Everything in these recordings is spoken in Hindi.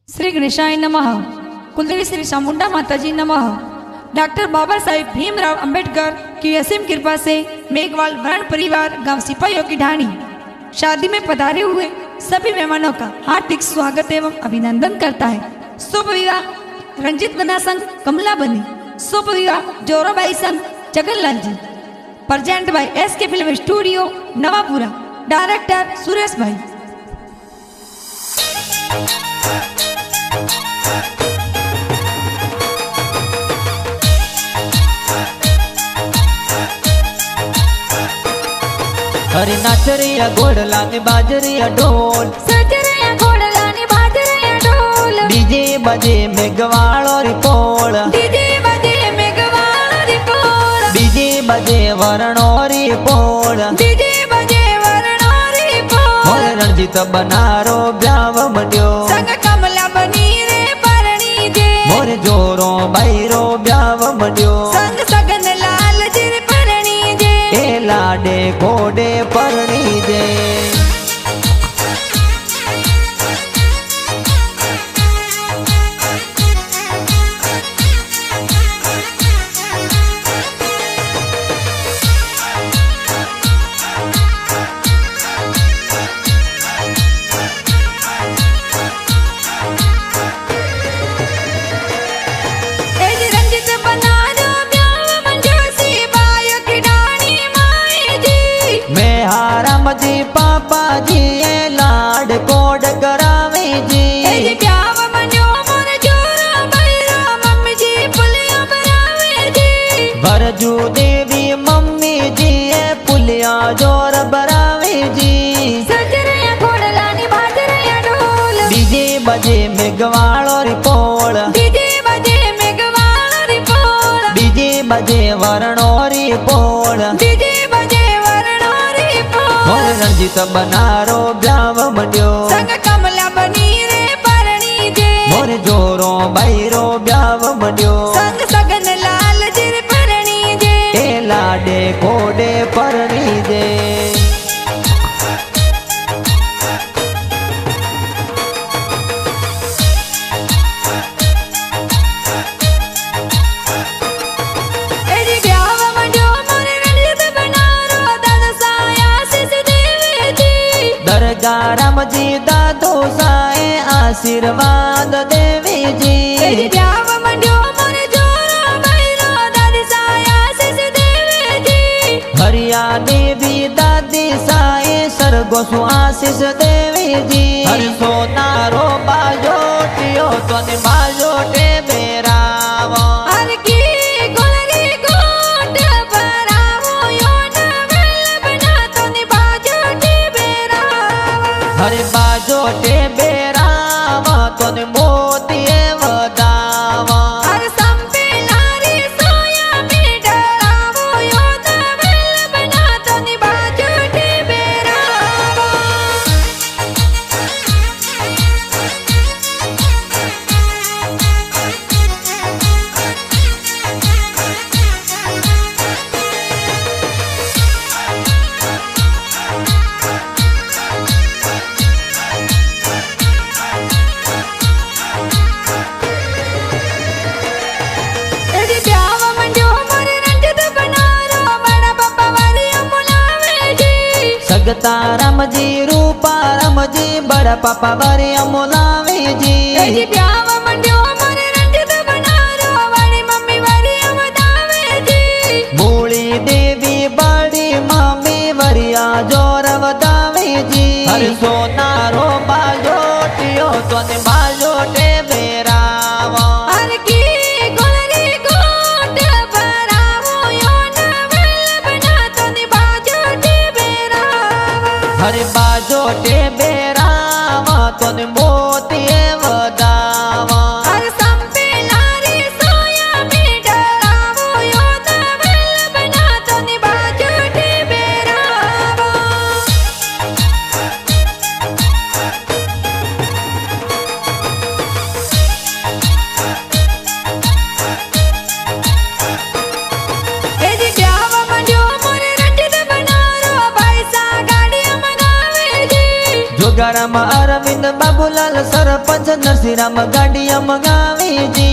श्री गणेशाय नमः। कुलदेवी श्री चामुंडा माताजी नमः। डॉक्टर बाबा साहेब भीमराव अंबेडकर की असीम कृपा से मेघवाल वर्ण परिवार गांव सिपाहियों की ढाणी शादी में पधारे हुए सभी मेहमानों का हार्दिक स्वागत एवं अभिनंदन करता है। शुभ विवाह रंजित बना संघ कमला बनी, शुभ विवाह जोराबाई संघ Jaganlal ji. Present by SK film studio Navapura, director Suresh भाई। अरे नाचरिया घोड़ला ने बाजरिया ढोल, सजरिया घोड़ला ने बाजरिया ढोल, डीजे बजे मेघवाड़ो री पोल, डीजे बजे मेघवाड़ो री पोल, डीजे बजे वर्णो री पोल, डीजे बजे वर्णो री पोल। मोरे रणजीत बनारो ब्याव मंड्यो, संग कमला बनी रे परणी जे, मोरे जोरो बैरो ब्याव मंड्यो, संग सगन लाल जी रे परणी जे, ए लाडे घोड़े परणी जे। जी पापा जी ए लाड कोड करावे जी, ए ब्याव मन्यो मोर जोरा बैरा मम्मी जी पुलिया बनावे जी। भरजू देवी मम्मी जी ए पुलिया जोर बरावे जी। सजरिया घोड़ला नी बाजरिया ढोल, डीजे बजे मेघवाड़ो री पोल, डीजे बजे मेघवाड़ो री पोल, डीजे बजे वर्णो री पोल, डीजे बजे वर्णो री पोल। मोरे रणजीत बनारो ब्याव मंड्यो, संग कमला बनी रे परणी जे, मोरे जोरो बैरो ब्याव मंड्यो, संग सगन लाल जी रे परणी जे, ए लाडे घोड़े परणी जे। राम जी दादो साए आशीर्वाद देवी जी। ब्याव मंड्यो मोरे जोरा बैरो दादी साए आशीष देवी जी। हरिया देवी दादी साए सरगोसु आशीष देवी जी। हर सोनारो बाजोटियो तोने बाजोटे बेरावो, हर की गोलरी गोट बरावो यो नवेल बना तोने बाजोटे बेरावो। हरे बाजोटे बेरावा तोने मोतिए वदावा, हर संपे लारी सोया में डरावो यो नवेल बना तोने बाजोटे बेरावो। सगता राम जी रूपा राम जी बड़ा पापा बरे अमोलावे जी। ब्याव मंड्यो मोरे रंजित बनारो वाली मम्मी वाली अमदावे जी। भोली देवी बड़ी मम्मी वरिया जोर वदावे जी। हर सोनारो बाजोटियो तोने बाजोटे बेरावा, हर की गोलरी गोट बरावो यो नवेल बना तोने बाजोटे बेरावा। हर बाजोटे बेरावा तोने मोतिए वदावा, हर संपे लारी सोया में डरावो यो नवेल बना तोने बाजोटे बेरावा। तुकाराम अरविंद बाबूलाल सरपंच नरसिंहराम गाड़िया मंगावी जी।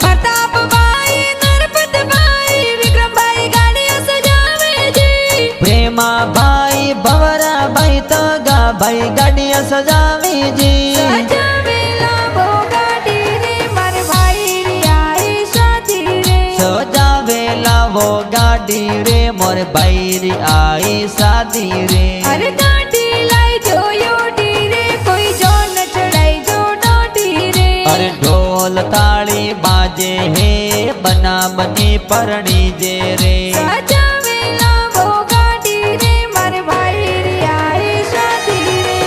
प्रताप भाई नरपत भाई विक्रम भाई गाड़िया सजावे जी। प्रेमा भाई भवरा भाई तगा भाई गाड़िया सजावी जी। सजावेला वो गाड़ी रे मार भाई री आई शादी रे। सजावेला वो गाड़ी रे मोर भाई री आई शादी रे। अरे गाड़ी लाई जो योडी रे कोई जो न चढ़ाई जो डोडी रे। अरे ढोल ताली बाजे है बना बनी परणी जे रे। सजावेला वो गाड़ी रे मार भाई री आई शादी रे।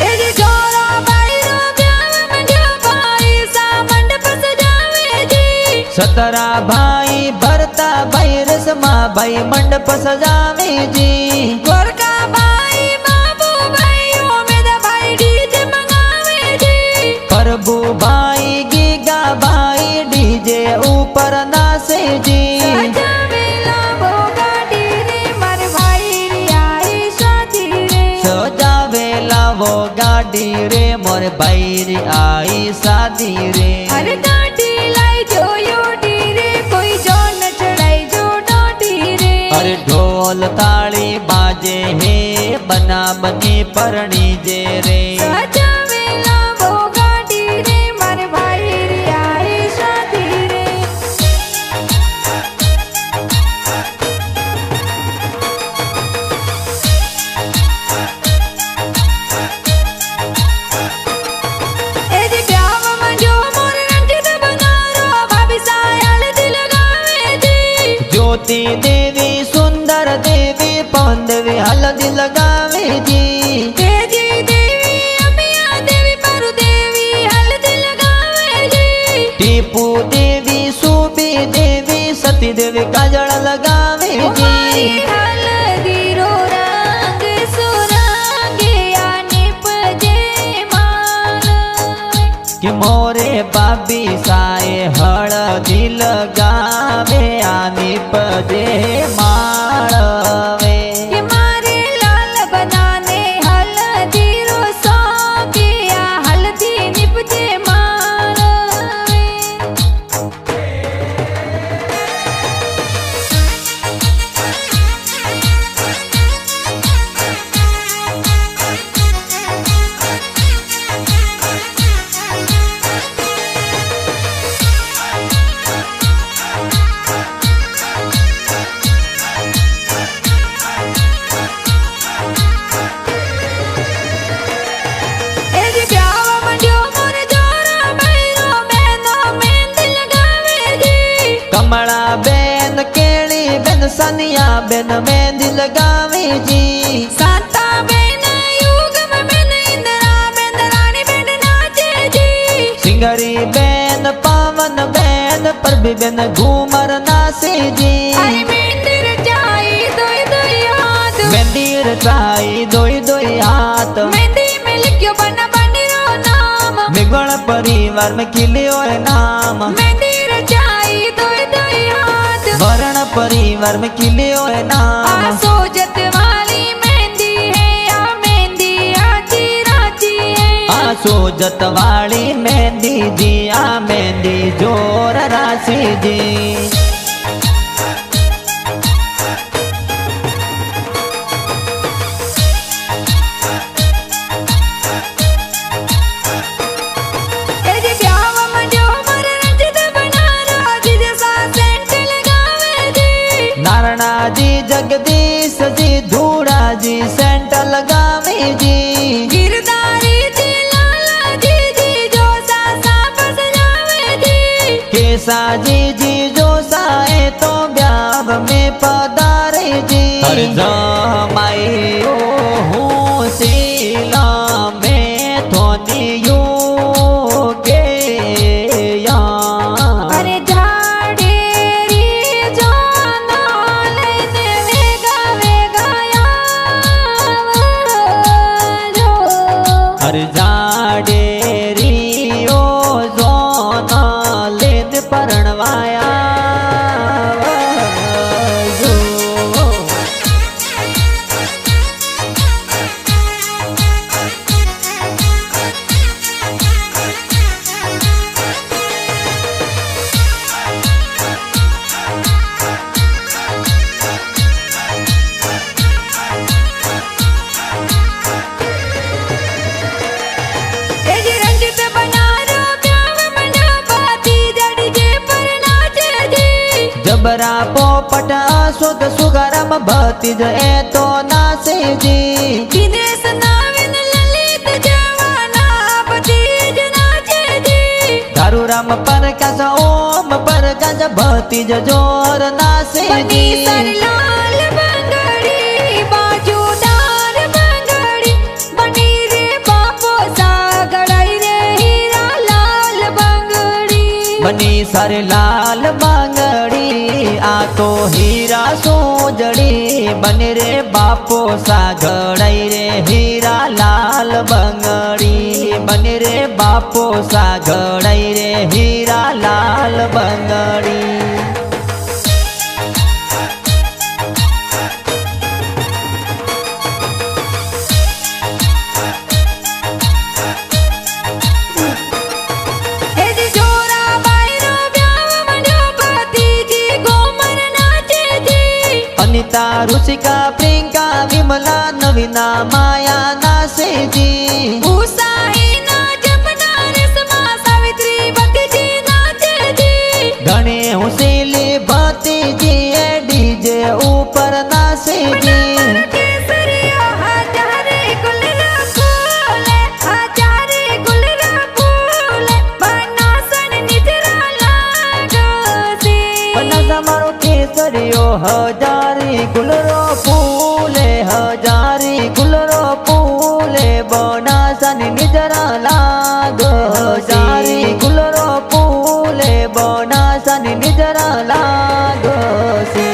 तेरी जोरा भाई रो ब्याह मंड्यो भाई सा मंडप सजावे जी। सतरा भाई भरता भाई रसमा भाई मंडप सजावे जी। गोरका भाई बाबू भाई उमेद भाई डीजे मंगावे जी। प्रभु भाई गीगा भाई डीजे ऊपर नाचे जी। सजावेला वो गाड़ी रे मार भाई री आई शादी रे। सजावेला वो गाड़ी रे मोर भाई री आई शादी रे। अरे गाड़ी लाई जो योडी रे कोई जो न चढ़ाई जो डोडी रे। अरे ढोल ताली बाजे है बना बनी परणी जे रे। सजावेला वो गाड़ी रे मार भाई री आई शादी रे। ए जी ब्याह मंजो मोर रंजित बनारो भाभी सायल दिल गावे जी। ज्योति देवी सुंदर देवी पवन देवी हल्दी लगावे जी। तेजी देवी अमिया देवी पारू देवी हल्दी लगावे जी। टीपू देवी सूबी देवी सती देवी काजल लगावे हमारी जी। हल्दी रो रंग सुरंगे आने पजे मान। कि मोरे बाबी साए हळदी लगावे आनी पदे माळवे। ये मारे लाल बनाने हल्दी रो सौंगे आ हल्दी निपजे मान। ए जी ब्याह मंड्यो मोर जोरा भैरो मैनो मेहंदी लगावे जी। कमला बेन केली बेन सनिया बेन मेहंदी लगावे जी। साता बेन युगम बेन इंदिरा बेन रानी बेन नाचे जी। सिंगरी बेन पावन बेन प्रभु बेन घूमर नाचे जी। आई मेहंदी रचाई दोई दोई हाथ। मेहंदी रचाई दोई दोई हाथ। मेहंदी में लिखियो बना बनी रो नाम। मेघड़ परिवार में खिलियो है नाम। मेहंदी रचाई दोई दोई हाथ। वर्ण परिवार में खिलियो है नाम। आ सोजत वाली मेहंदी है या मेहंदी आची राची है। सोजत वाली मेहंदी जी आ मेहंदी जोर राशि जी। ए जी ब्याह मंड्यो मोर रंजित बनारो जीजे सा सेंट लगावे जी। नारायणा जी जगदीश जी धूड़ा जी सेंट लगावे जी। गिरधारी जी लाला जी जो सा साफ सजावे जी। केसा जी जो साए तो ब्याह में पधारे जी। हर जमाई ओ हूँ शीला में थोनी यू के या। अरे झाड़ेरी जो बकरा पोपट शुद्ध सुगरम भतीज ए तो नासे जी विदेश नाविन ललित जवाना भतीज नाचे जी दारू राम प्रकाश ओम प्रकाश भतीज जोर नासे बनी जी सर लाल बंगड़ी बाजूदार बंगड़ी बनी रे बापो सागड़ाई रे हीरा लाल बंगड़ी बनी सारे लाल बांगड़ी आ तो हीरा सोजड़ी बन रे बापो सागड़ाई रे हीरा लाल बंगड़ी बन रे बापो सागड़ाई रे हीरा लाल बंगड़ी अनिता रुचिका प्रियंका विमला नवीना माया नासे जी उषा हिना जपना रेशमा सावित्री भतीजी नाचे जी गणे हुसेली भतीजी डीजे ऊपर नासे जी केसरिया हजारे गुलरा फूले हजारे गुलरा फूले बनासन निजरा लागोसी बनसा मारो केसरियो हजारी गुलरो फूले हजारी गुलरो फूले बनासन निजरा लागो हजारी गुलरो फूले बनासन निजरा लागो सी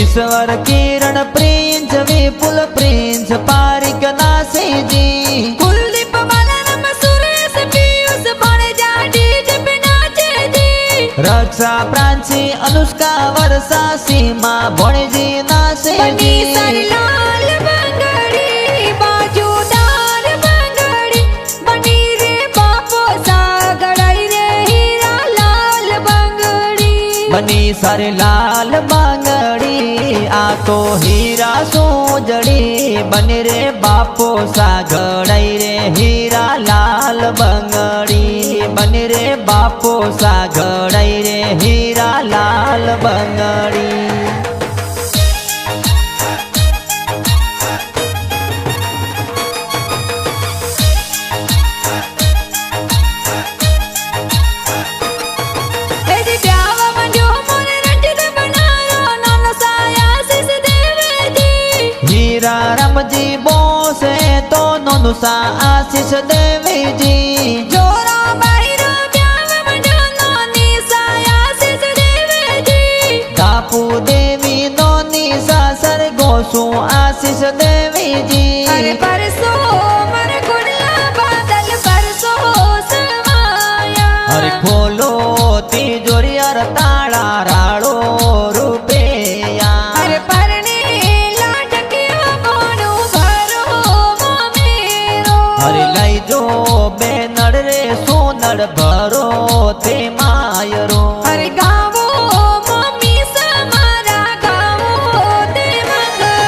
ईश्वर किरण प्रिंस विपुल प्रिंस पारिक नासे जी कुलदीप बालाराम सुरेश पीयूष भणजा डीजे पे नाचे जी रक्षा प्रांसी अनुष्का वर्षा सीमा भणजी नासे बनी जी सर लाल बंगड़ी बाजूदार बंगड़ी बनी रे बापो सागड़ाई रे हीरा लाल बंगड़ी बनी सारे लाल बांगड़ी आ तो हीरा सोजड़ी बन रे बापो सागड़ाई रे हीरा लाल बंगड़ी बन रे बापो सागड़ाई रे हीरा लाल बंगड़ी हीरा राम जी बोसे तो नोनुसा आशीष देवी जी जोरा बाहिरो ब्याव मंडो नोनी साया आशीष देवी जी दापू देवी नोनी सासर गोसु आशीष देवी जी अरे परसो मर गुड़ला बादल परसो समाया अरे खोलो तिजोरी अर ताड़ा राड़ो रुपया अरे परने लाटकिया मोनू भरो मामेरो अरे लई जो बेनड़ रे सोनड़ भरो ते मायरो अरे गावो मम्मी समारा गावो ते मंगला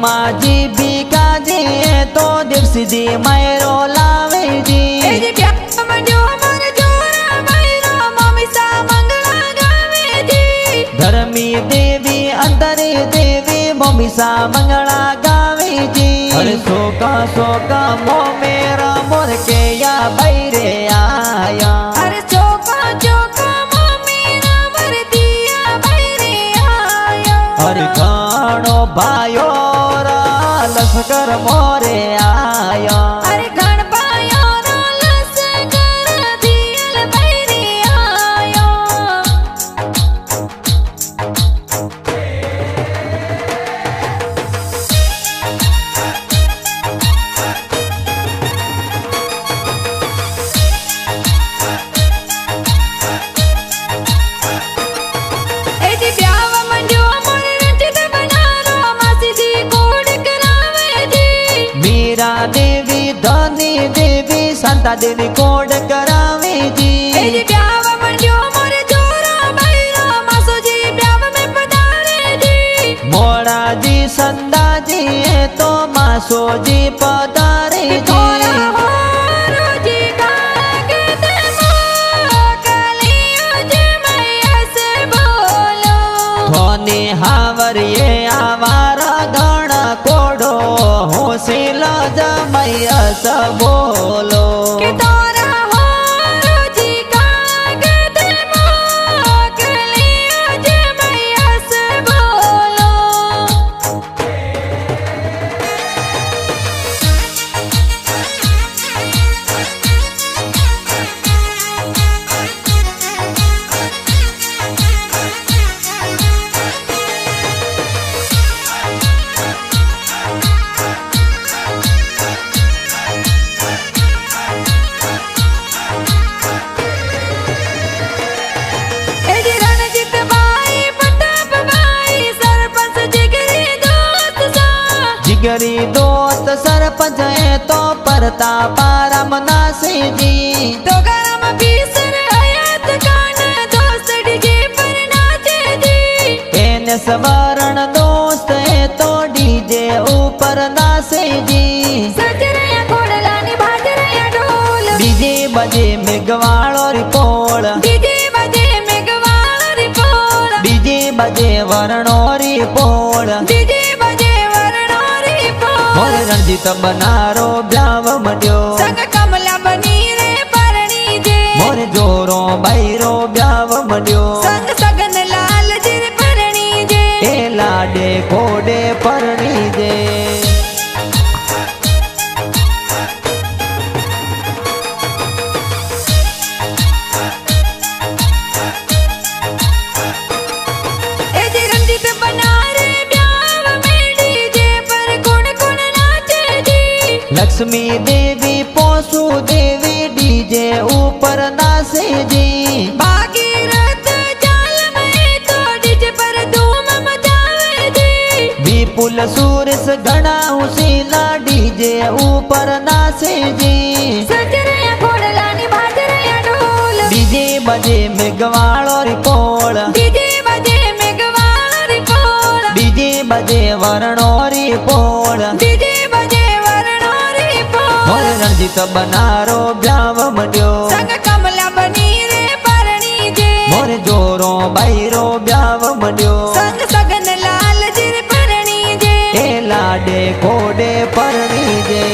माजी बीका जी तो दिवसी जी मैरो लावे जी धर्मी देवी अंतरी देवी मोमिसा मंगला गावे जी अरे सोका मो मेरा मोर के या बैरे आया अरे चौका चौका मो मेरा मर दिया बैरे आया अरे घाणो मोरे आयो। अरे गणपायो रो लसकर दियल बैरी आयो। ए जी ब्याव मंजो मोरे रंजित बनारो मासी जी कोड करावे जी। मीरा देवी धनी देवी शांता देवी कोड करावे जी। ए जी ब्याव मंजो मोरे जोरा बैरो मासो जी ब्याव में पधारे जी। मोड़ा जी संदा जी है तो मासो जी पधारे जी। थोड़ा होरो जी कागद मोकलियो जी मैया से बोलो। धोनी हावर ये आवारा गण कोडो होशिला जमैया स बोलो। कि तोरा होरो जी कागद मोकलियो जी मैया से बोलो। ए जी रणजीत बाई प्रताप बाई सरपंच जिगरी दोस्त सा। जिगरी दोस्त सरपंच है तो परता पारा मनासे जी। तो गरम बीसर हयात खान दोस्त डीजे पर नाचे जी। एन स्वर्ण दोस्त है तो डीजे ऊपर नासे जी। सजरया घोड़लानी भाजरया ढोल। डीजे बजे मेघवाड़ो रिपोल। डीजे बजे मेघवाल रिपोल। डीजे बजे वर्णो रिपोल। डीजे बजे वर्णोरी पोल। मोरे रणजीत बनारो ब्याव मड्यो। संग कमला बनी रे परणी जे। मोरे जोरो बैरो ब्याव मड्यो। संग सगन लाल जिर परणी जे। ए लाडे कोडे परणी जे। ए जी रंजित बना रे ब्याव में डीजे पर कुण कुण नाचे जी। लक्ष्मी देवी पोसु देवी डीजे ऊपर नासे जी। भागीरथ जाल में तो डीजे पर धूम मचावे जी। विपुल सूरस घना उसीला डीजे ऊपर नासे जी। सजरया घोड़लानी भाजरया ढोल। डीजे बजे मेघवाड़ो रिपोल। डीजे बजे मेघवाल रिपोल। डीजे बजे वर्णो रिपोल। डीजे बजे वर्णोरी पोल। मोरे रणजीत बनारो ब्याव मड्यो। संग कमला बनी रे परणी जे। मोरे जोरो बैरो ब्याव मड्यो। संग सगन लाल जिर परणी जे। ए लाडे कोडे परणी जे।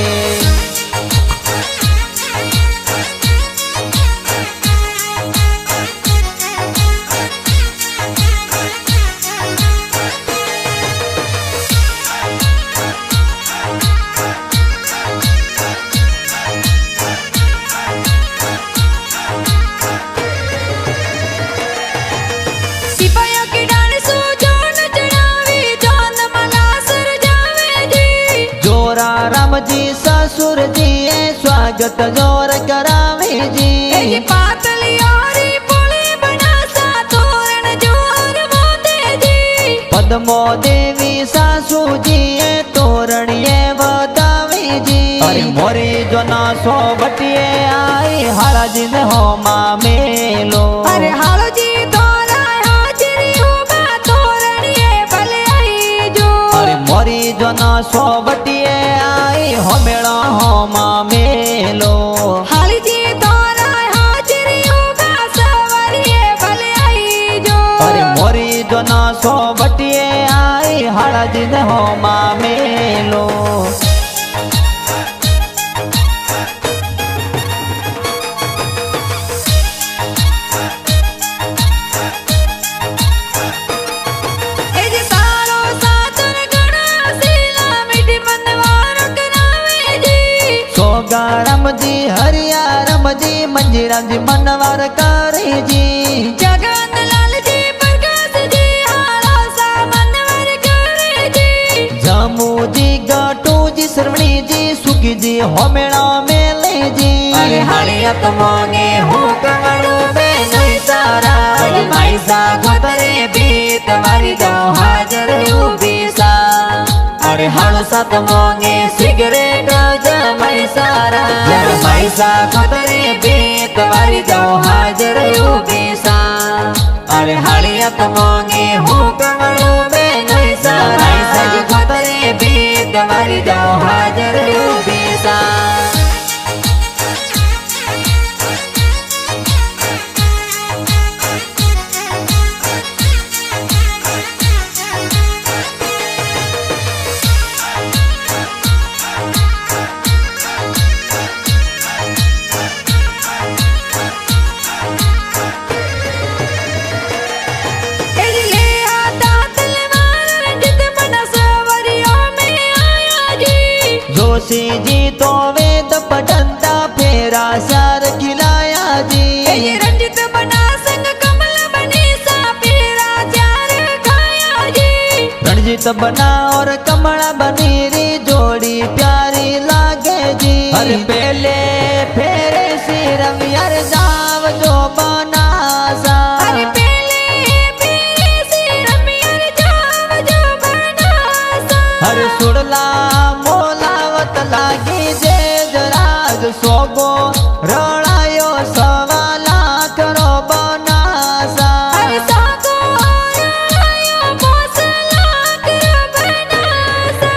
सिपाहियों की डांस जोन चढ़ावी जोन मलासर जावे जी। जोरा राम जी ससुर जी ए स्वागत जोर करावे जी। ए जी पातली औरी पुली बनासा तोरण जोर मोते जी। पद्मो देवी सासू जी ए तोरण ये वदावे जी। अरे मोरी जना सो बटिए आई हारा जिन हो माँ मेलो। अरे हालो जी तोरा हाजिरी होगा तोरण ये भले आई जो। अरे मोरी जना सो बटिए आई हो मेला हो माँ मेलो। हाली जी तोरा हाजिरी होगा सवारी ये भले आई जो। अरे मोरी जना सो बटिए आई हारा जिन हो माँ मेलो। ए जी सारो सातुर गणा सीला मिठी मनवार तुकाराम जी हरियाराम जी मंजीराम जी मनवार करे जी जगन लाल जी प्रकाश जी हारा सा मनवार करे जी जामू जी गाटू जी श्रवणी जी सुखी जी होमेड़ा मेले जी अरे हरियत मोंगे हूँ कमरू में नहीं सारा माई सा गोतरे बीत वारी जाओ हाजर उबी सा अरे हड़ू सत मोंगे सिगरेट जमाई सारा माई सा गोतरे बीत वारी जाओ हाजर उबी सा अरे हरियत मोंगे हूँ कमरू में नहीं सारा गोतरे बीत वारी जाओ हाजर उबी सा जोशी जी तो वेद पठंता फेरा सार खिलाया जी रंजित बना संग कमल बनी सा फेरा चार खाया जी रणजीत बना और कमला बनी री जोड़ी प्यारी लागे जी हर पहले फेरे सिर यार जाव जो बना सा अरे पहले सिर मियर जाव जो बना सा हर सुड़ला मोलावत लागी जे जराज सोगो रणायो सवा लाख रो बनासा अरे सागो रायो बोस लाख बना सा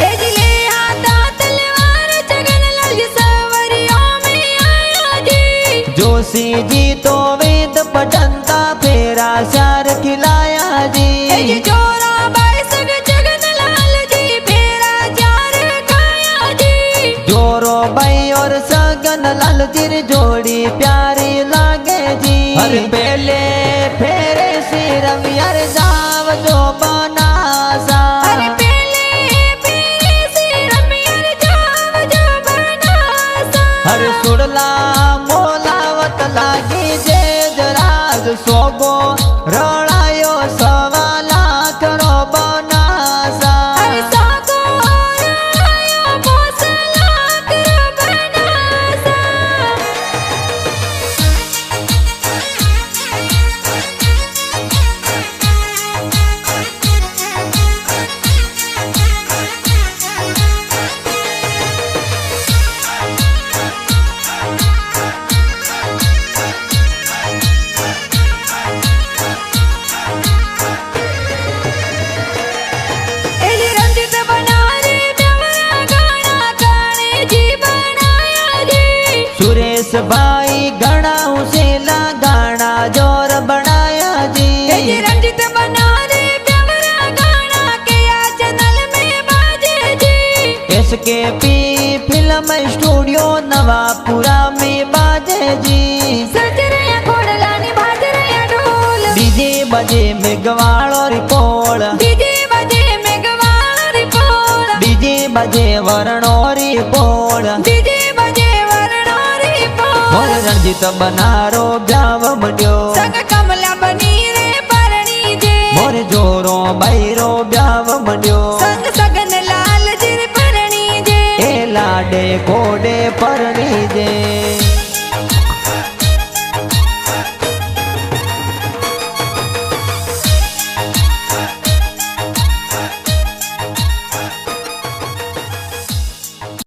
एजले हाथा तलवार जगन लाल सवरियों में आया जी जोशी जी तो वेद पठंता फेरा शार खिलाया जी एज जोरा बाई सग जगन लाल जी फेरा चार खाया जी जोरो भाई और सगन लाल जी जोड़ी प्यारी लागे जी हर पहले फेरे सिर यार जाव जो बनासा अरे पहले सिर मियर जाव जो बना सा हर सुड़ला मोलावत लागी जे जराज सोगो रणायो सवा लाख रो बनासा अरे सागो रायो बोस लाख बना सा एली रंजित बना रे डवरा गाना गाने जी बनाया जी सुरेश भाई गणा उसेला गाना जोर बनाया एली जी रंजित बना रे डवरा गाना के या चैनल में बाजे जी इसके पी फिल्म स्टूडियो नवापुरा में बाजे जी सजरे घोड़लानी भाजरे ढोल डीजे बजे मेघवाड़ो रिपोल डीजे बजे मेघवाल रिपोल डीजे बजे वर्णो रिपोल डीजे बजे वर्णो रिपोल और रणजीत बनारो ब्याव मड्यो संग